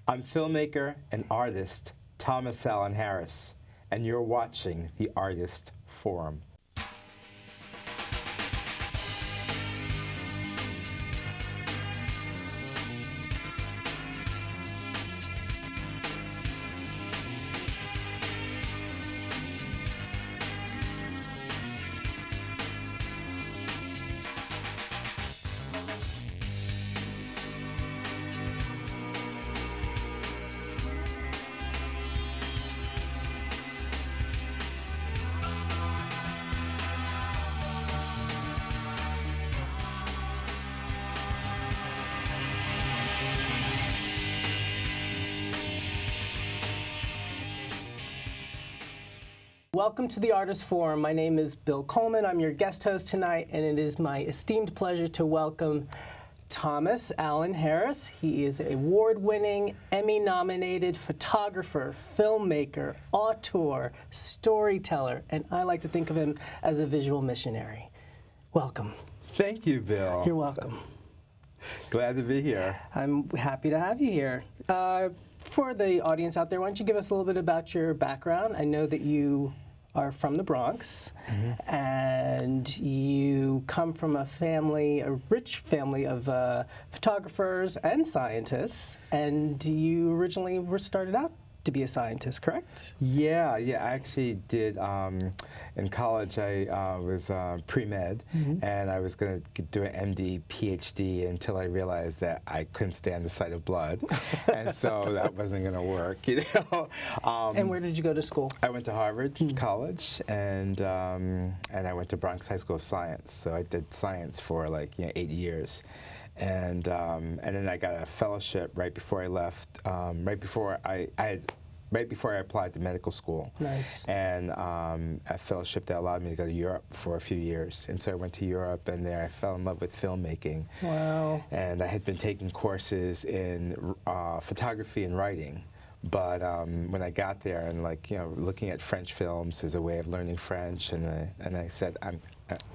I'm filmmaker and artist Thomas Allen Harris, and you're watching The Artist Forum. Welcome to the Artist Forum. My name is Bill Coleman. I'm your guest host tonight, and it is my esteemed pleasure to welcome Thomas Allen Harris. He is an award-winning, Emmy-nominated photographer, filmmaker, auteur, storyteller, and I like to think of him as a visual missionary. Welcome. Thank you, Bill. You're welcome. Glad to be here. I'm happy to have you here. For the audience out there, why don't you give us a little bit about your background? I know that you are from the Bronx, and you come from a family, a rich family of photographers and scientists, and you originally were started out to be a scientist, correct? Yeah, I actually did. In college, I was pre-med, and I was going to do an MD, PhD until I realized that I couldn't stand the sight of blood, and so that wasn't going to work, you know. And where did you go to school? I went to Harvard College, and I went to Bronx High School of Science. So I did science for 8 years. And then I got a fellowship right before I left, right before I applied to medical school. Nice. And a fellowship that allowed me to go to Europe for a few years. And so I went to Europe, and there I fell in love with filmmaking. Wow. And I had been taking courses in photography and writing. But when I got there and looking at French films as a way of learning French, and I said,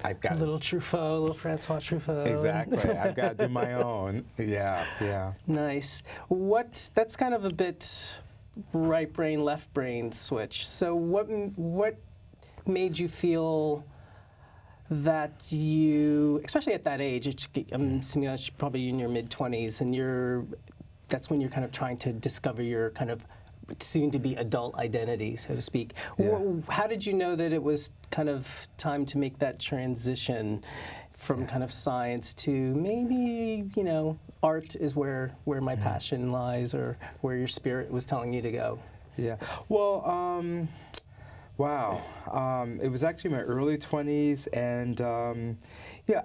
I've got a little Truffaut, a little Francois Truffaut. Exactly. I've got to do my own. Yeah. Nice. That's kind of a bit right brain, left brain switch. So what made you feel that you, especially at that age, I'm assuming that's probably in your mid-20s, and that's when you're kind of trying to discover your kind of soon-to-be adult identity, so to speak. Yeah. How did you know that it was kind of time to make that transition from kind of science to maybe, art is where my passion lies, or where your spirit was telling you to go? Yeah. Well, wow. It was actually my early 20s, and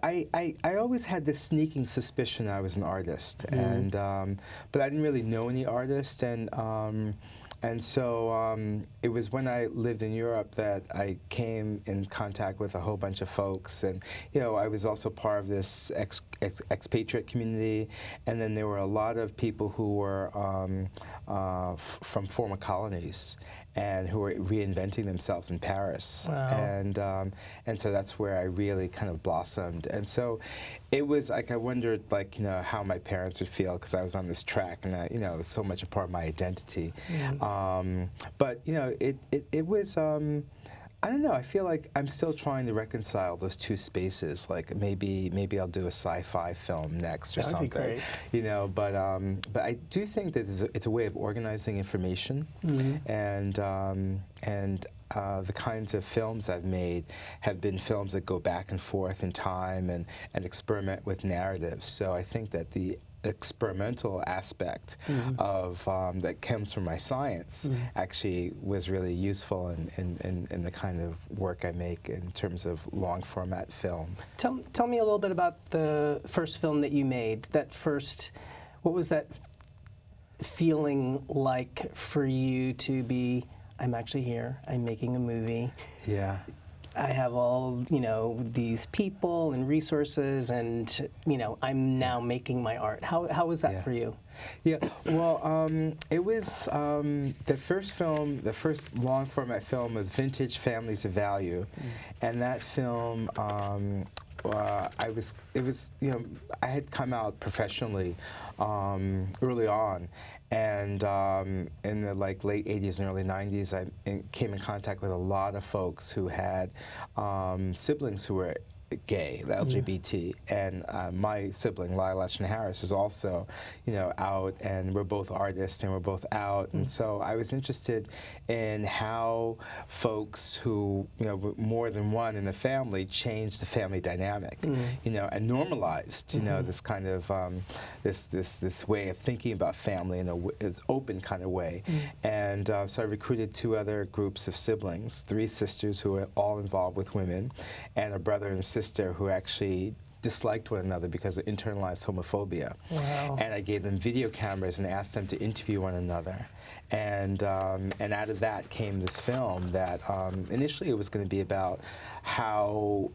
I always had this sneaking suspicion I was an artist, and but I didn't really know any artists, and so it was when I lived in Europe that I came in contact with a whole bunch of folks, and I was also part of this expatriate community, and then there were a lot of people who were from former colonies and who were reinventing themselves in Paris. Wow. And so that's where I really kind of blossomed. And so it was like I wondered how my parents would feel, because I was on this track, and it was so much a part of my identity. But it was I don't know. I feel like I'm still trying to reconcile those two spaces. Like maybe I'll do a sci-fi film next or something. That'd be great. But I do think that it's a way of organizing information, and the kinds of films I've made have been films that go back and forth in time and experiment with narratives. So I think that the experimental aspect of that comes from my science actually was really useful in the kind of work I make in terms of long format film. Tell me a little bit about the first film that you made. What was that feeling like for you to be, I'm actually here, I'm making a movie. Yeah. I have all, these people and resources, and, I'm now making my art. How was that for you? Yeah, well, it was the first film, the first long format film was Vintage Families of Value, and that film I had come out professionally early on, and in the late 80s and early 90s, I came in contact with a lot of folks who had siblings who were gay, the LGBT, and my sibling, Lila Harris, is also, out, and we're both artists, and we're both out, and so I was interested in how folks who, were more than one in the family changed the family dynamic, and normalized, this kind of this way of thinking about family in this open kind of way, and so I recruited 2 other groups of siblings, 3 sisters who were all involved with women, and a brother and sister who actually disliked one another because of internalized homophobia. Wow. And I gave them video cameras and asked them to interview one another. And out of that came this film that initially it was going to be about how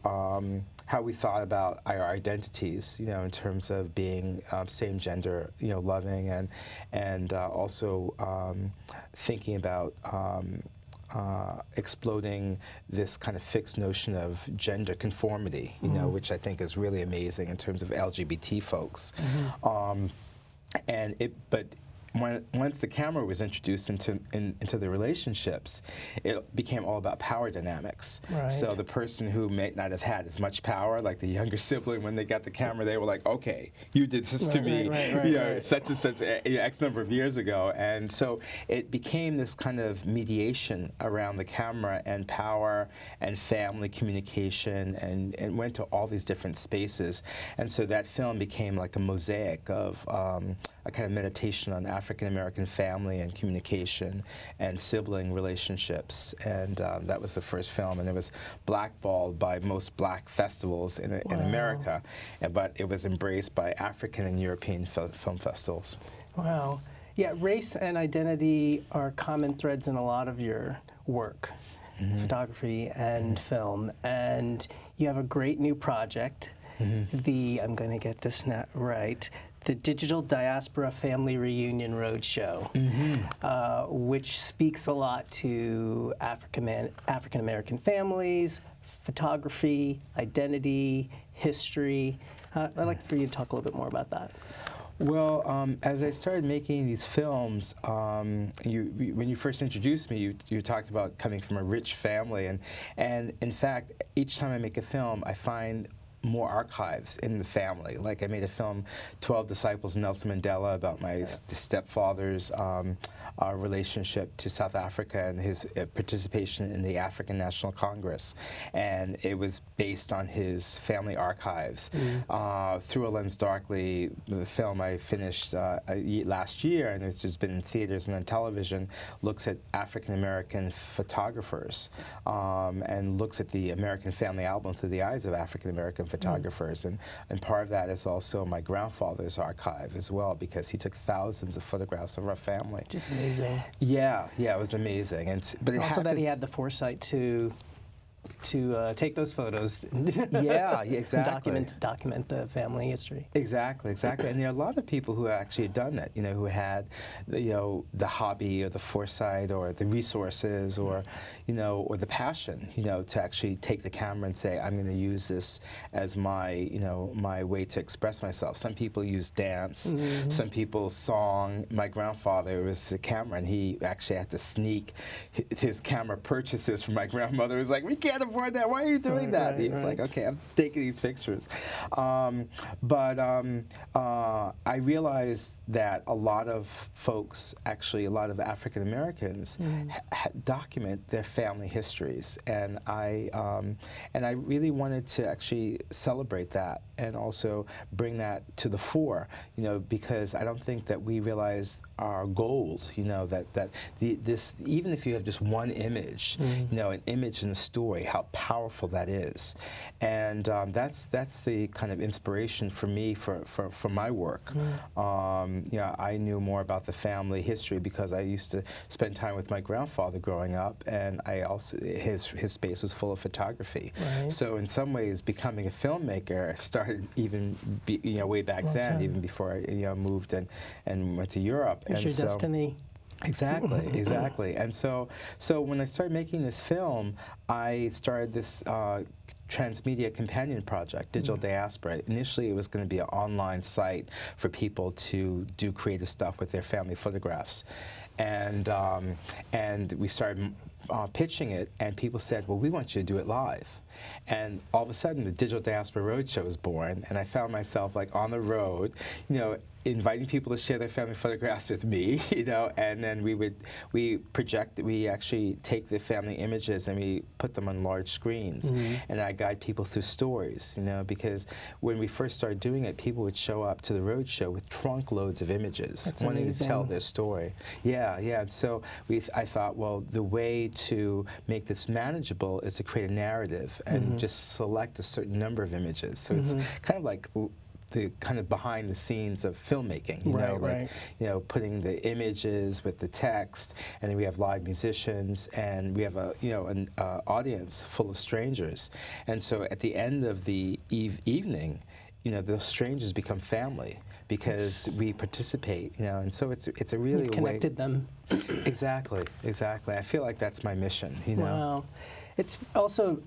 we thought about our identities, in terms of being same gender, loving, and also thinking about exploding this kind of fixed notion of gender conformity, which I think is really amazing in terms of LGBT folks. But once the camera was introduced into the relationships, it became all about power dynamics. Right. So the person who may not have had as much power, like the younger sibling, when they got the camera, they were like, "Okay, you did this to me, such and such X number of years ago," and so it became this kind of mediation around the camera and power and family communication, and went to all these different spaces, and so that film became like a mosaic of a kind of meditation on African American family and communication and sibling relationships, and that was the first film, and it was blackballed by most black festivals in America, but it was embraced by African and European film festivals. Wow. Yeah, race and identity are common threads in a lot of your work, photography and film, and you have a great new project, I'm going to get this right, the Digital Diaspora Family Reunion Roadshow, which speaks a lot to African American families, photography, identity, history. I'd like for you to talk a little bit more about that. Well, as I started making these films, when you first introduced me, you talked about coming from a rich family, and in fact, each time I make a film, I find more archives in the family. Like I made a film, 12 Disciples of Nelson Mandela, about my stepfather's relationship to South Africa and his participation in the African National Congress. And it was based on his family archives. Through a Lens Darkly, the film I finished last year, and it's just been in theaters and on television, looks at African American photographers and looks at the American Family album through the eyes of African American photographers, and part of that is also my grandfather's archive as well, because he took thousands of photographs of our family. Just amazing. Yeah, it was amazing, but it also that he had the foresight to take those photos. Exactly. Document the family history. Exactly. And there are a lot of people who actually had done it, who had, the hobby or the foresight or the resources or, or the passion, to actually take the camera and say, I'm going to use this as my, my way to express myself. Some people use dance, some people song. My grandfather was a camera, and he actually had to sneak his camera purchases from my grandmother. He was like, we can't afford that. Why are you doing that? He was like, okay, I'm taking these pictures. But I realized that a lot of folks, actually a lot of African Americans, document their family histories, and I really wanted to actually celebrate that and also bring that to the fore, because I don't think that we realize our gold, that this, even if you have just one image, an image in the story, how powerful that is, and that's the kind of inspiration for me for my work. I knew more about the family history because I used to spend time with my grandfather growing up, and I also his space was full of photography. Right. So in some ways, becoming a filmmaker started even way back then, even before I moved and went to Europe. It's your destiny. Exactly. And so when I started making this film, I started this transmedia companion project, Digital Diaspora. Initially, it was going to be an online site for people to do creative stuff with their family photographs. And we started pitching it, and people said, well, we want you to do it live. And all of a sudden, the Digital Diaspora Roadshow was born, and I found myself like on the road, inviting people to share their family photographs with me, and then we actually take the family images and we put them on large screens, and I guide people through stories, because when we first started doing it, people would show up to the roadshow with trunk loads of images, That's wanting amazing. to tell their story. Yeah, and so I thought, well, the way to make this manageable is to create a narrative and just select a certain number of images. So it's kind of like the kind of behind the scenes of filmmaking, putting the images with the text, and then we have live musicians, and we have an audience full of strangers, and so at the end of the evening, those strangers become family because we participate, and so it's a really You've connected them. Exactly. I feel like that's my mission, Wow, it's also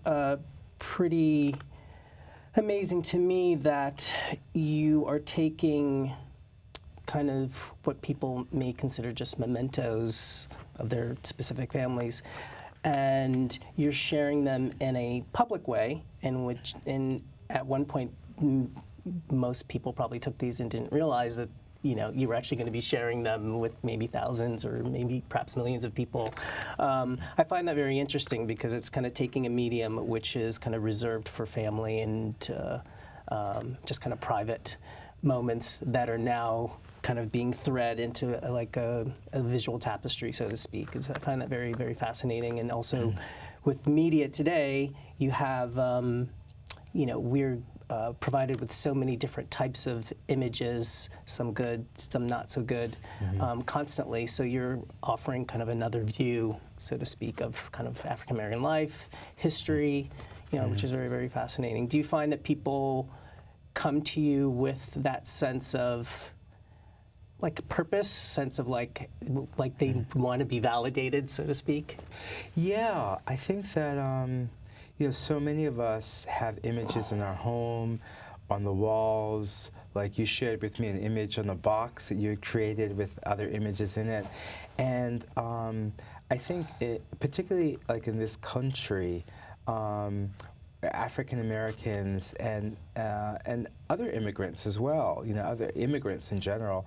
pretty amazing to me that you are taking kind of what people may consider just mementos of their specific families, and you're sharing them in a public way, at one point most people probably took these and didn't realize that you were actually going to be sharing them with maybe thousands or maybe perhaps millions of people. I find that very interesting because it's kind of taking a medium which is kind of reserved for family and just kind of private moments that are now kind of being thread into a visual tapestry, so to speak. And so I find that very, very fascinating. And also with media today, you have, we're provided with so many different types of images, some good, some not so good, constantly. So you're offering kind of another view, so to speak, of kind of African American life, history, which is very, very fascinating. Do you find that people come to you with that sense of purpose, sense of like they want to be validated, so to speak? Yeah, I think that so many of us have images in our home, on the walls. Like you shared with me an image on the box that you created with other images in it. And I think, particularly like in this country, African Americans and other immigrants as well, other immigrants in general,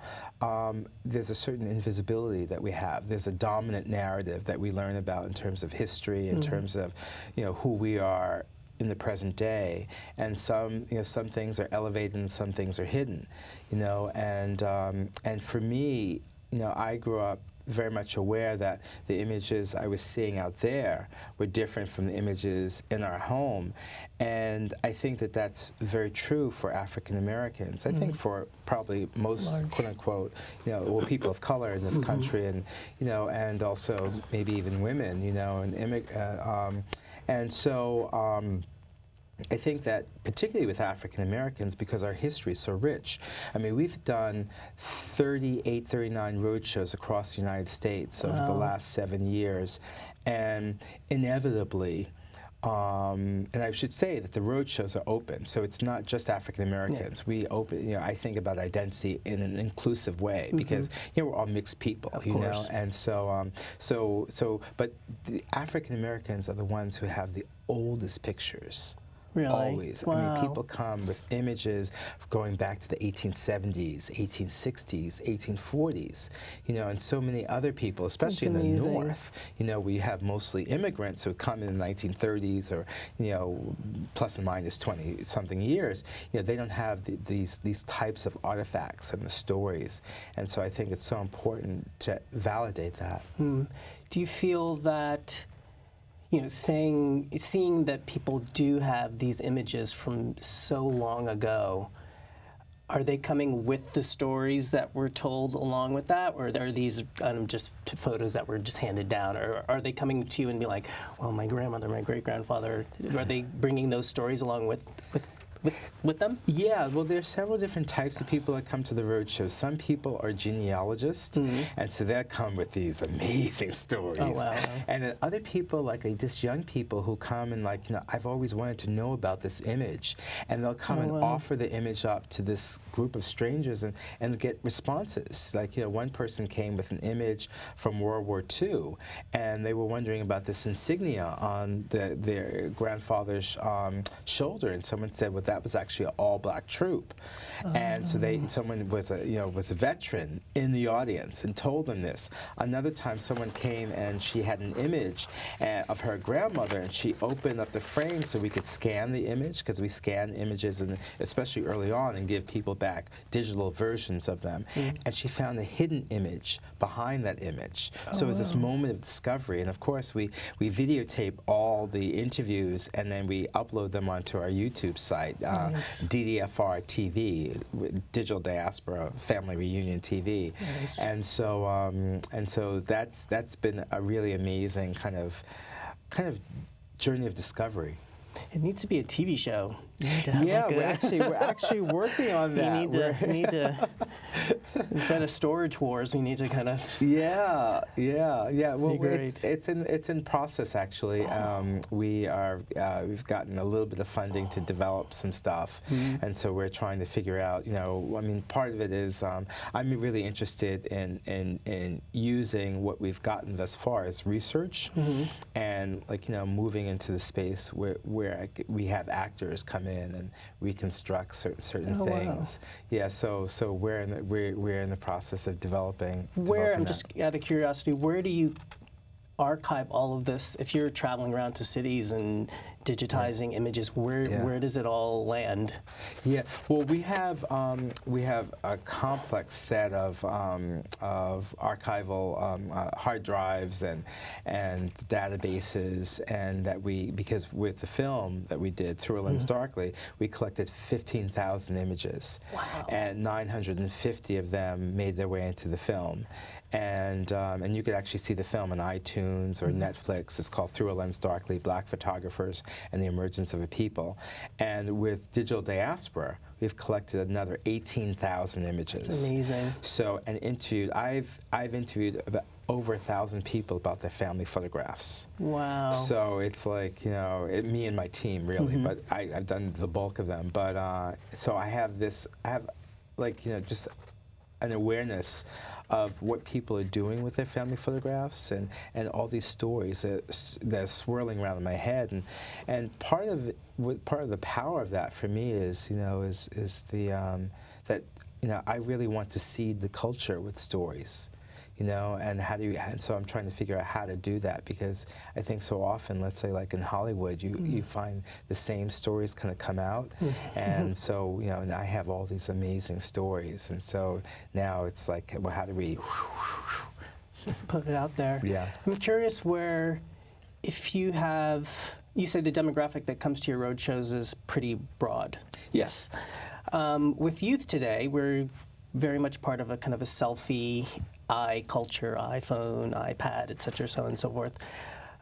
there's a certain invisibility that we have. There's a dominant narrative that we learn about in terms of history, in terms of, who we are in the present day, and some things are elevated and some things are hidden, and for me, I grew up very much aware that the images I was seeing out there were different from the images in our home. And I think that that's very true for African Americans. I think for probably most, quote unquote, people of color in this country, and and also maybe even women, and so I think that particularly with African Americans, because our history is so rich. I mean, we've done 38, 39 roadshows across the United States over the last 7 years, and inevitably, and I should say that the roadshows are open, so it's not just African Americans. Yeah. We open, I think about identity in an inclusive way because we're all mixed people, of course. And so, but the African Americans are the ones who have the oldest pictures. Really? Always. Wow. I mean, people come with images going back to the 1870s, 1860s, 1840s, and so many other people, especially in the North, we have mostly immigrants who come in the 1930s or, plus or minus 20-something years. They don't have these types of artifacts and the stories. And so I think it's so important to validate that. Do you feel that seeing that people do have these images from so long ago, are they coming with the stories that were told along with that, or are these just photos that were just handed down, or are they coming to you and be like, well, my grandmother, my great-grandfather, are they bringing those stories along with with them? Yeah, well, there's several different types of people that come to the roadshow. Some people are genealogists, and so they'll come with these amazing stories. Oh, wow. And then other people, like just young people who come and like, I've always wanted to know about this image, and they'll come and offer the image up to this group of strangers and get responses. Like, one person came with an image from World War II, and they were wondering about this insignia on their grandfather's shoulder, and someone said, well, that was actually an all-black troop. And so someone was a veteran in the audience and told them this. Another time someone came and she had an image of her grandmother, and she opened up the frame so we could scan the image, because we scan images, and especially early on, and give people back digital versions of them. And she found a hidden image behind that image. So it was this moment of discovery. And of course, we videotape all the interviews, and then we upload them onto our YouTube site, DDFR TV, Digital Diaspora Family Reunion TV. Nice. And so that's been a really amazing kind of journey of discovery. It needs to be a TV show. Yeah, we're actually working on that. We need to instead of Storage Wars, we need to kind of. Yeah. Well, great. it's in process actually. We've gotten a little bit of funding to develop some stuff, and so we're trying to figure out. Part of it is I'm really interested in using what we've gotten thus far as research, and moving into the space where we have actors come in and reconstruct certain things. Wow. Yeah, so we're in the process of developing. I'm just out of curiosity, where do you archive all of this? If you're traveling around to cities and digitizing images, where does it all land? Yeah, well, we have a complex set of archival hard drives and databases, and because with the film that we did Through a Lens Darkly, we collected 15,000 images. Wow. And 950 of them made their way into the film. And you could actually see the film on iTunes or Netflix. It's called Through a Lens Darkly, Black Photographers and the Emergence of a People. And with Digital Diaspora, we've collected another 18,000 images. That's amazing. So, and I've interviewed about over 1,000 people about their family photographs. Wow. So it's like, me and my team really, but I've done the bulk of them. But so I have just an awareness of what people are doing with their family photographs, and all these stories that are swirling around in my head, and part of the power of that for me is that I really want to seed the culture with stories. And so I'm trying to figure out how to do that, because I think so often, let's say like in Hollywood, you find the same stories kind of come out, and so and I have all these amazing stories, and so now it's like, well, how do we put it out there? Yeah. I'm curious if you say the demographic that comes to your road shows is pretty broad. Yes. With youth today, we're very much part of a kind of a selfie culture, iPhone, iPad, et cetera, so on and so forth.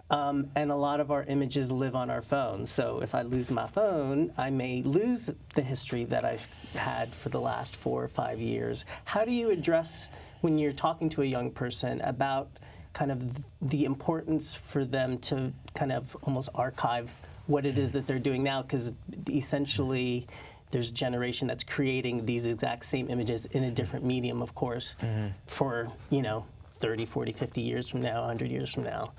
And a lot of our images live on our phones. So if I lose my phone, I may lose the history that I've had for the last 4 or 5 years. How do you address, when you're talking to a young person, about kind of the importance for them to kind of almost archive what it is that they're doing now? Because essentially, there's a generation that's creating these exact same images in a different medium, of course, for 30, 40, 50 years from now, 100 years from now.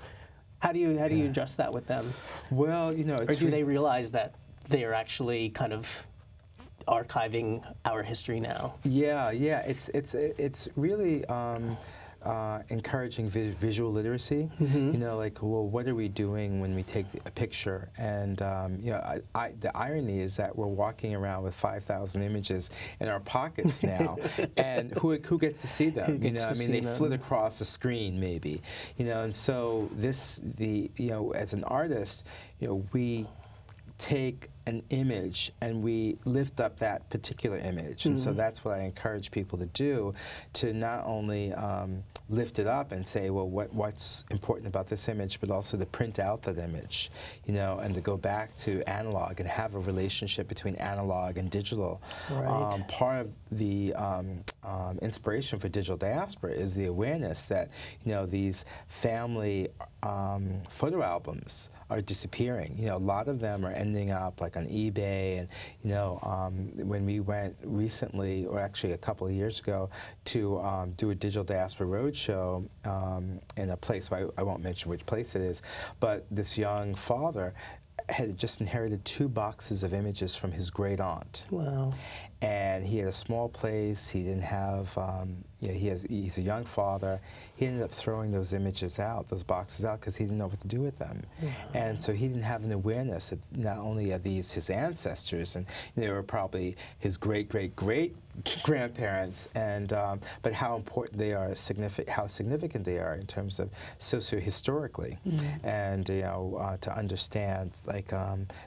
How do you address that with them? Well, or do they realize that they are actually kind of archiving our history now? Yeah. It's really encouraging visual literacy. Well, what are we doing when we take a picture? And the irony is that we're walking around with 5,000 images in our pockets now, and who gets to see them? They flit across the screen, maybe. And so as an artist, we take an image and we lift up that particular image, and so that's what I encourage people to do, to not only lift it up and say, well, what's important about this image, but also to print out that image, and to go back to analog and have a relationship between analog and digital. Right. Part of the inspiration for Digital Diaspora is the awareness that, these family photo albums are disappearing. A lot of them are ending up like on eBay, and when we went recently, or actually a couple of years ago, to do a Digital Diaspora Roadshow in a place, I won't mention which place it is, but this young father had just inherited 2 boxes of images from his great aunt. Wow. And he had a small place. He didn't have, he's a young father. He ended up throwing those images out, those boxes out, because he didn't know what to do with them. Wow. And so he didn't have an awareness that not only are these his ancestors, and they were probably his great-great-great-grandparents, and but how important they are, how significant they are in terms of socio-historically, and to understand like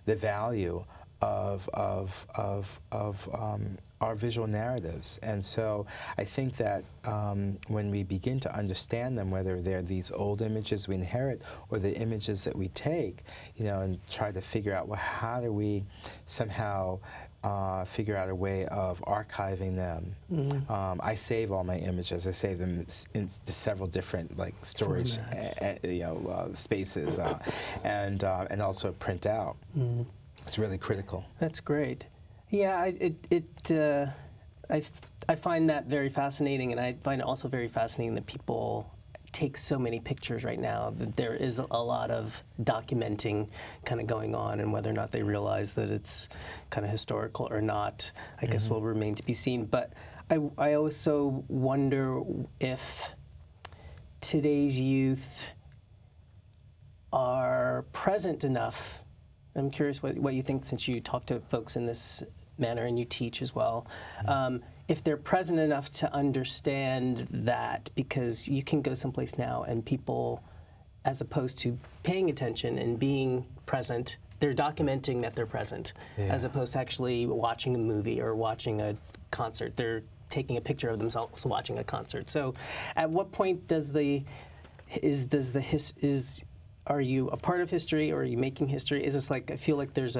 the value of our visual narratives. And so I think that when we begin to understand them, whether they're these old images we inherit or the images that we take, and try to figure out, well, how do we somehow figure out a way of archiving them. I save all my images. I save them in several different like storage spaces, and also print out. It's really critical. That's great. Yeah, I find that very fascinating, and I find it also very fascinating that people take so many pictures right now, that there is a lot of documenting kind of going on, and whether or not they realize that it's kind of historical or not, I guess will remain to be seen. But I also wonder if today's youth are present enough. I'm curious what you think, since you talk to folks in this manner and you teach as well, if they're present enough to understand that, because you can go someplace now and people, as opposed to paying attention and being present, they're documenting that they're present, as opposed to actually watching a movie or watching a concert. They're taking a picture of themselves watching a concert. So at what point are you a part of history, or are you making history? Is this like, I feel like there's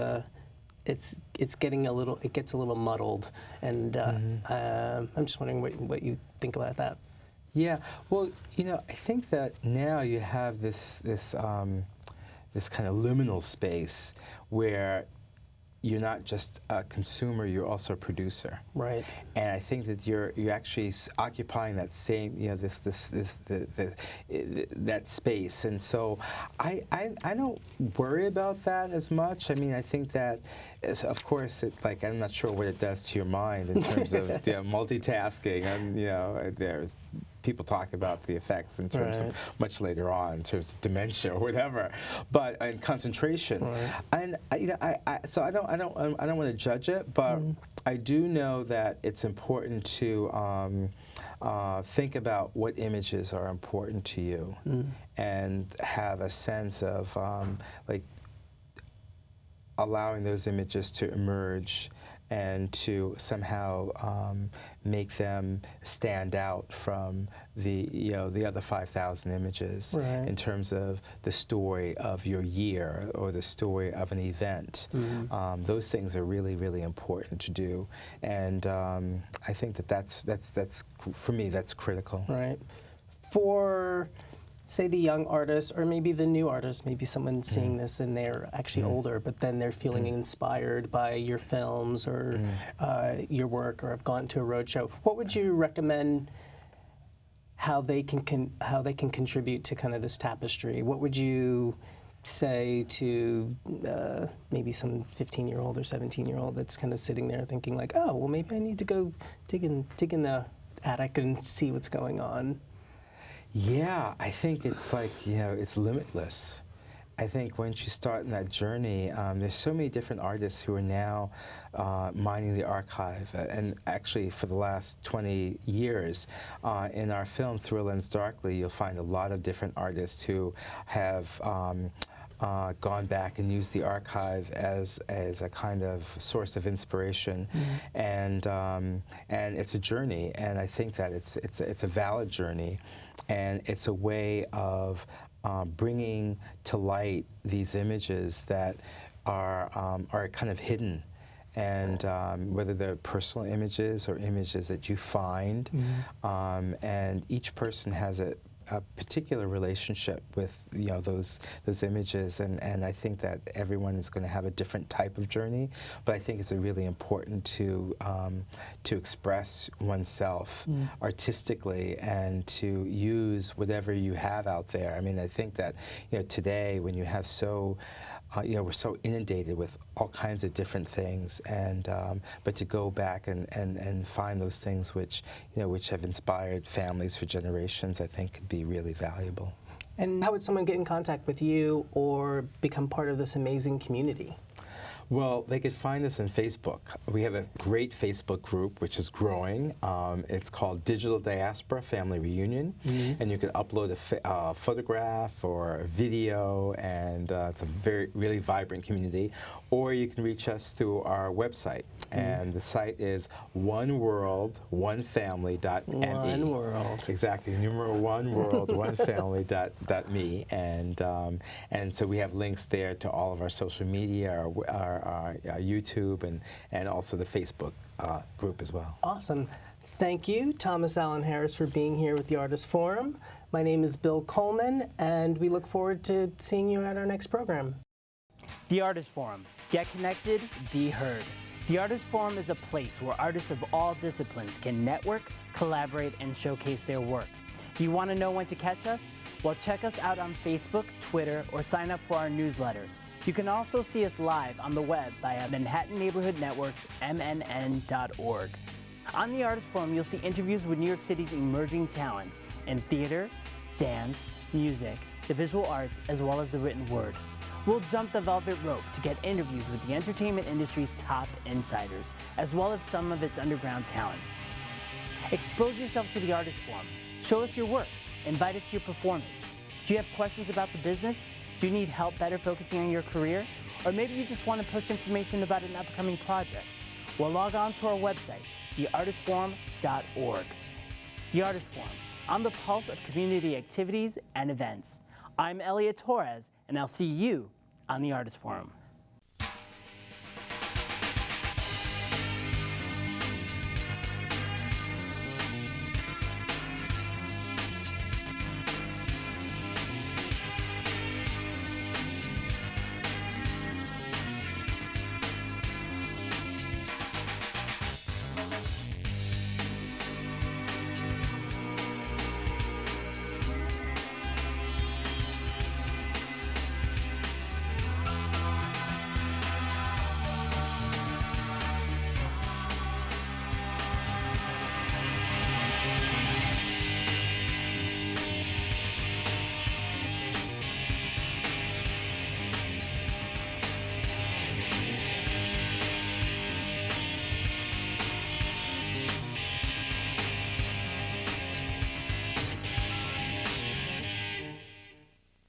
it gets a little muddled, and I'm just wondering what you think about that. Yeah, well, I think that now you have this kind of liminal space where you're not just a consumer, you're also a producer. Right. And I think that you're actually occupying that same, that space. And so I don't worry about that as much. I mean, I think that, of course, I'm not sure what it does to your mind in terms of multitasking. And there's people talk about the effects in terms of much later on, in terms of dementia or whatever, and concentration. And so I don't want to judge it, but I do know that it's important to think about what images are important to you, and have a sense of allowing those images to emerge and to somehow make them stand out from the other 5,000 images in terms of the story of your year or the story of an event. Those things are really, really important to do, and I think that's for me, that's critical. Right. For, say, the young artist, or maybe the new artist, maybe someone seeing this and they're actually older, but then they're feeling inspired by your films or your work, or have gone to a roadshow. What would you recommend how they can contribute to kind of this tapestry? What would you say to maybe some 15-year-old or 17-year-old that's kind of sitting there thinking like, oh, well, maybe I need to go dig in the attic and see what's going on? Yeah, I think it's like, it's limitless. I think once you start in that journey, there's so many different artists who are now mining the archive. And actually, for the last 20 years, in our film, Through a Lens Darkly, you'll find a lot of different artists who have gone back and used the archive as a kind of source of inspiration, and it's a journey, and I think that it's a valid journey, and it's a way of bringing to light these images that are kind of hidden, and whether they're personal images or images that you find, and each person has a particular relationship with those images, and I think that everyone is going to have a different type of journey, but I think it's really important to express oneself artistically and to use whatever you have out there. I mean, I think that today, when you have we're so inundated with all kinds of different things, and but to go back and find those things which have inspired families for generations, I think could be really valuable. And how would someone get in contact with you or become part of this amazing community? Well, they could find us on Facebook. We have a great Facebook group which is growing. It's called Digital Diaspora Family Reunion, and you can upload a photograph or a video, and it's a really vibrant community. Or you can reach us through our website, and the site is oneworld.onefamily.me. One World. Exactly, numeral one world, one family.me, and so we have links there to all of our social media, our YouTube, and also the Facebook group as well. Awesome. Thank you, Thomas Allen Harris, for being here with the Artists Forum. My name is Bill Coleman, and we look forward to seeing you at our next program. The Artists Forum. Get connected, be heard. The Artists Forum is a place where artists of all disciplines can network, collaborate, and showcase their work. You want to know when to catch us? Well, check us out on Facebook, Twitter, or sign up for our newsletter. You can also see us live on the web via Manhattan Neighborhood Network's MNN.org. On the Artists Forum, you'll see interviews with New York City's emerging talents in theater, dance, music, the visual arts, as well as the written word. We'll jump the velvet rope to get interviews with the entertainment industry's top insiders, as well as some of its underground talents. Expose yourself to the Artists Forum. Show us your work. Invite us to your performance. Do you have questions about the business? Do you need help better focusing on your career? Or maybe you just want to post information about an upcoming project? Well, log on to our website, theartistsforum.org. The Artists Forum, on the pulse of community activities and events. I'm Elliot Torres, and I'll see you on the Artists Forum.